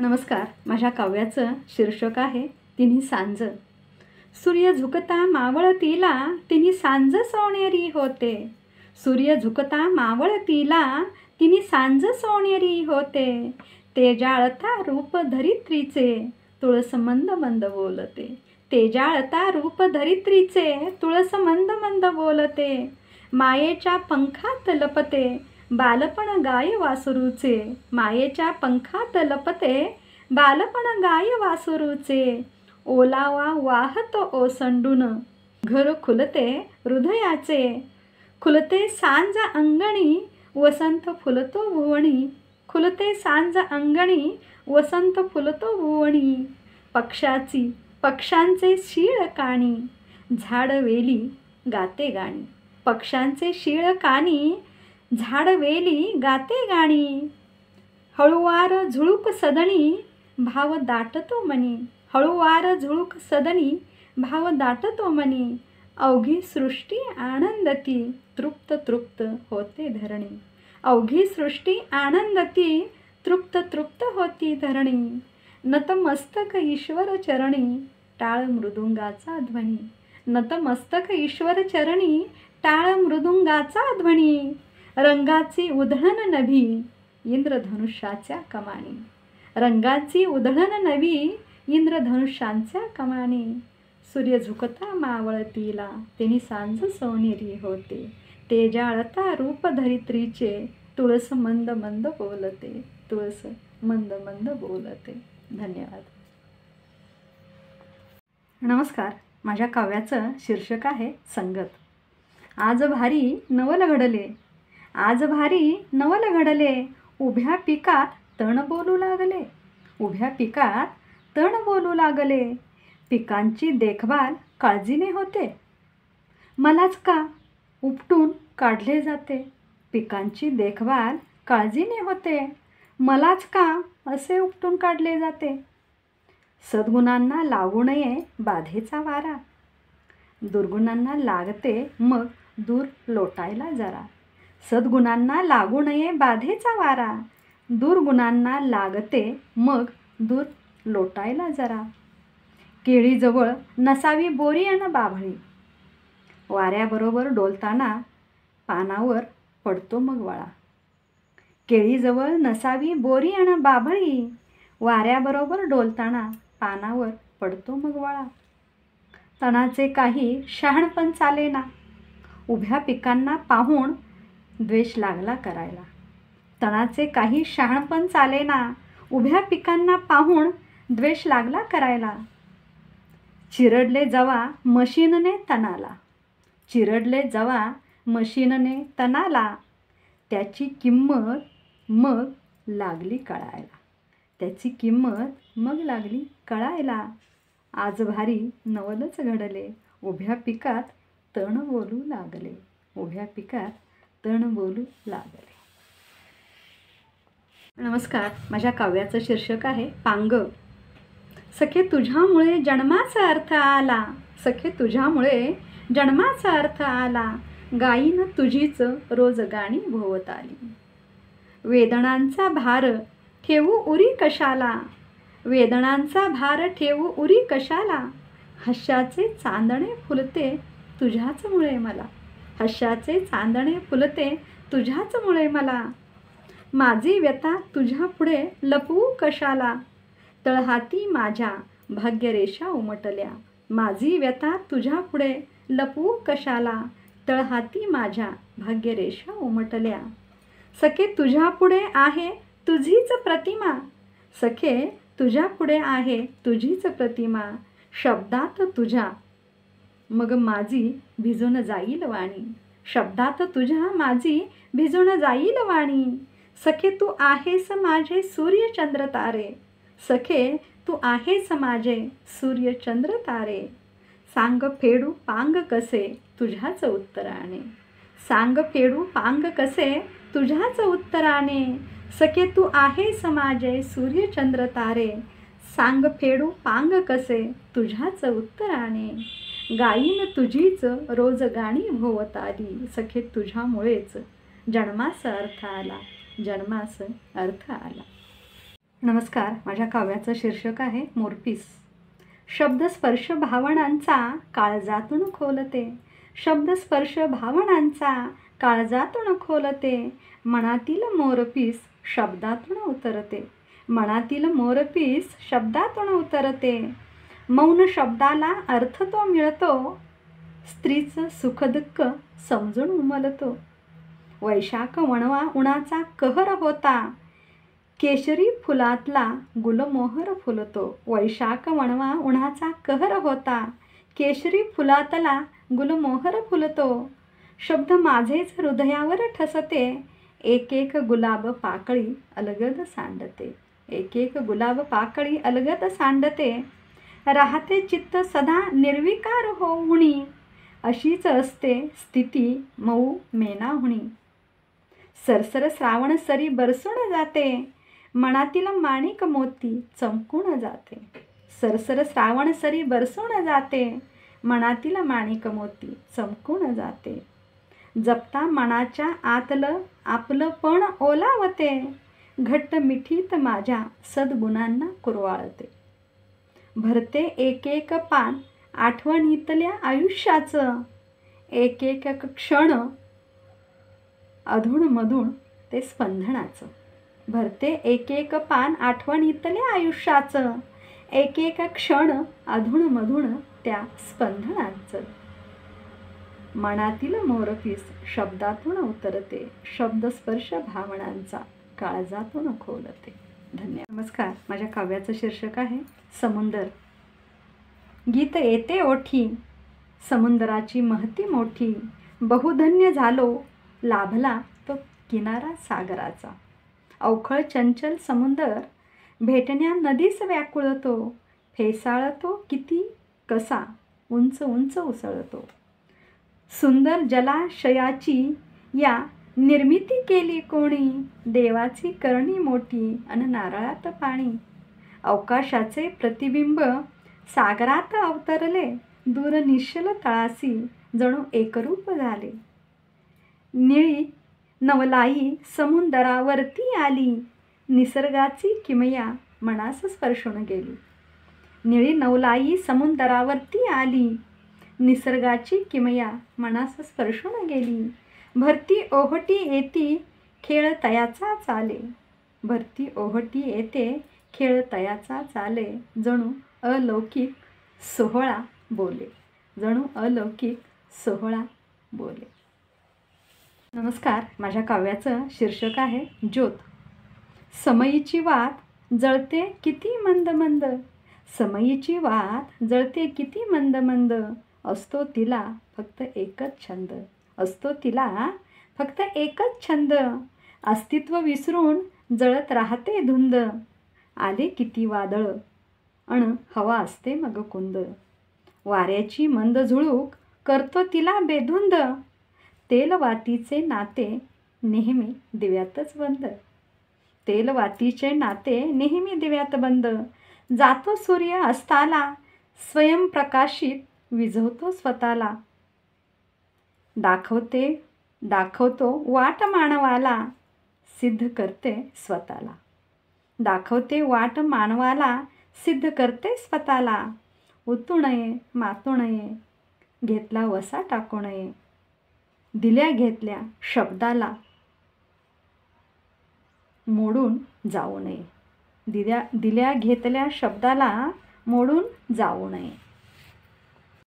नमस्कार. माझ्या काव्याचं शीर्षक आहे तिन्ही सांज. सूर्य झुकता मावळतीला तिन्ही सांज सोनेरी होते. सूर्य झुकता मावळतीला तिन्ही सांज सोनेरी होते. ते जाळता रूप धरित्रीचे तुळस मंद मंद बोलते. ते जाळता रूप धरित्रीचे तुळस मंद मंद बोलते. मायेच्या पंखात लपते बालपण गाय वासरूचे. मायेच्या पंखात लपते बालपण गाय वासरूचे. ओलावा वाहतो ओसंडून घर खुलते हृदयाचे. खुलते सांज अंगणी वसंत फुलतो भुवणी. खुलते सांज अंगणी वसंत फुलतो भुवणी. पक्ष्यांचे शीळ कानी झाडवेली गाते गाणी. पक्ष्यांचे शीळ कानी झाडवेली गाते गाणी. हळुवार झुळूक सदनी भाव दाटतो मनी. हळुवार झुळूक सदनी भाव दाटतो मनी. अवघी सृष्टी आनंदती तृप्त तृप्त होते धरणी. अवघी सृष्टी आनंदती तृप्त तृप्त होती धरणी. नतमस्तक ईश्वर चरणी टाळ मृदुंगाचा ध्वनी. नतमस्तक ईश्वर चरणी टाळ मृदुंगाचा ध्वनी. रंगाची उधळण नभी इंद्रधनुष्याच्या कमानी. रंगाची उधळण नभी इंद्रधनुष्यांच्या कमानी. सूर्य झुकता मावळतीला तिन्ही सांज सोनेरी होते. ते जाळता रूप धरित्रीचे तुळस मंद मंद बोलते. तुळस मंद मंद बोलते. धन्यवाद. नमस्कार. माझ्या काव्याचं शीर्षक आहे संगत. आज भारी नवल घडले. आज भारी नवल घडले. उभ्या पिकात तण बोलू लागले. उभ्या पिकात तण बोलू लागले. पिकांची देखभाल काळजीने होते. मलाच का उपटून काढले जाते. पिकांची देखभाल काळजीने होते. मलाच का असे उपटून काढले जाते. सद्गुणांना लागू नये बाधेचा वारा. दुर्गुणांना लागते मग दूर लोटायला जरा. सद्गुणांना लागू नये बाधेचा वारा. दुर्गुणांना लागते मग दूर लोटायला जरा. केळीजवळ नसावी बोरी अन बाभळी. वाऱ्याबरोबर डोलताना पानावर पडतो मग वळा. केळीजवळ नसावी बोरी अन बाभळी. वाऱ्याबरोबर डोलताना पानावर पडतो मग वळा. तणाचे काही शहाणपण चालेना. उभ्या पिकांना पाहून द्वेष लागला करायला. तणाचे काही शहाणपण चालेना. उभ्या पिकांना पाहून द्वेष लागला करायला. चिरडले जवा मशीनने तणाला. चिरडले जवा मशीनने तणाला. त्याची किंमत मग लागली कळायला. त्याची किंमत मग लागली कळायला. आज भारी नवलच घडले. उभ्या पिकात तण बोलू लागले. उभ्या पिकात तण बोलू लागले. नमस्कार. माझ्या काव्याचं शीर्षक आहे पांग. सखे तुझ्यामुळे जन्माचा अर्थ आला. सखे तुझ्यामुळे जन्माचा अर्थ आला. गाईन तुझीच रोज गाणी भोवत आली. वेदनांचा भार ठेवू उरी कशाला. वेदनांचा भार ठेवू उरी कशाला. हर्षाचे चांदणे फुलते तुझ्याचमुळे मला. हर्षाचे चांदणे फुलते तुझ्याचमुळे मला. माझी व्यथा तुझ्या पुढे लपवू कशाला. तळहाती माझ्या भाग्यरेषा उमटल्या. माझी व्यथा तुझ्या पुढे लपवू कशाला. तळहाती माझ्या भाग्यरेषा उमटल्या. सखे तुझ्या पुढे आहे तुझीच प्रतिमा. सखे तुझ्या पुढे आहे तुझीच प्रतिमा. शब्दात तुझ्या मग माझी भिजून जाईल वाणी. शब्दात तुझ्या माझी भिजून जाईल वाणी. सखे तू आहेस माझे सूर्य चंद्र तारे. सखे तू आहेस माझे सूर्य चंद्र तारे. सांग फेडू पांग कसे तुझ्याच उत्तराने. सांग फेडू पांग कसे तुझ्याच उत्तराने. सखे तू आहेस माझे सूर्य चंद्र तारे. सांग फेडू पांग कसे तुझ्याच उत्तराने. गाईन तुझीच रोज गाणी भोवत आली. सखे तुझ्यामुळेच जन्मास अर्थ आला. जन्मास अर्थ आला. नमस्कार. माझ्या काव्याचं शीर्षक आहे मोरपीस. शब्दस्पर्श भावनांचा काळजातून खोलते, शब्दस्पर्श भावनांचा काळजातून खोलते, मनातील मोरपीस शब्दातून उतरते, मनातील मोरपीस शब्दातून उतरते. मौन शब्दाला अर्थ तो मिळतो, स्त्रीचं सुखदुःख समजून उमलतो. वैशाख वणवा उन्हाचा कहर होता, केशरी फुलातला गुलमोहर फुलतो. वैशाख वणवा उन्हाचा कहर होता, केशरी फुलातला गुलमोहर फुलतो. शब्द माझेच हृदयावर ठसते, एक एक गुलाब पाकळी अलगद सांडते, एक एक गुलाब पाकळी अलगद सांडते. राहते चित्त सदा निर्विकार होऊनी, अशीच असते स्थिती मऊ मेनाहुनी. सरसर श्रावण सरी बरसून जाते, मनातील माणिक मोती चमकून जाते. सरसर श्रावण सरी बरसून जाते, मनातील माणिक मोती चमकून जाते. जपता मनाच्या आतलं आपलं पण ओलावते, घट्ट मिठीत माझ्या सद्गुणांना कुरवाळते. भरते एक एक पान आठवणीतल्या आयुष्याचं, एक एक क्षण अधूनमधून ते स्पंदनाचं. भरते एक एक पान आठवणीतल्या आयुष्याचं, एक एक क्षण अधूनमधून त्या स्पंदनाचं. मनातील मोरपीस शब्दातून उतरते, शब्दस्पर्श भावनांचा काळजातून खोलते. धन्यवाद. नमस्कार. माझ्या काव्याचं शीर्षक आहे समुंदर. गीत येते ओठी, समुंदराची महती मोठी, बहुधन्य झालो लाभला तो किनारा सागराचा. अवखळ चंचल समुंदर भेटण्या नदीस व्याकुळतो, फेसाळतो किती कसा उंच उंच उसळतो. सुंदर जलाशयाची या निर्मिती केली कोणी, देवाची करणी मोठी अन नारळात पाणी. अवकाशाचे प्रतिबिंब सागरात अवतरले, दूर निश्चल तळाशी जणू एकरूप झाले. निळी नवलाई समुंदरावरती आली, निसर्गाची किमया मनास स्पर्शून गेली. निळी नवलाई समुंदरावरती आली, निसर्गाची किमया मनास स्पर्शून गेली. भरती ओहटी येती खेळ तयाचा चाले, भरती ओहटी येते खेळ तयाचा चाले, जणू अलौकिक सोहळा बोले, जणू अलौकिक सोहळा बोले. नमस्कार. माझ्या काव्याचं शीर्षक आहे ज्योत. समयीची वात जळते किती मंद मंद, समयीची वात जळते किती मंद मंद. असतो तिला फक्त एकच छंद, असतो तिला फक्त एकच छंद. अस्तित्व विसरून जळत राहते धुंद, आले किती वादळ अण हवा असते मग कुंद. वाऱ्याची मंद झुळूक करतो तिला बेधुंद, तेलवातीचे नाते नेहमी दिव्यातच बंद, तेलवातीचे नाते नेहमी दिव्यात बंद. जातो सूर्य अस्ताला स्वयंप्रकाशित विझवतो स्वतःला, दाखवतो वाट मानवाला सिद्ध करते स्वतःला, दाखवते वाट मानवाला सिद्ध करते स्वतःला. उतू नये मातू नये घेतला वसा टाकू नये, दिल्या घेतल्या शब्दाला मोडून जाऊ नये, दिल्या घेतल्या शब्दाला मोडून जाऊ नये.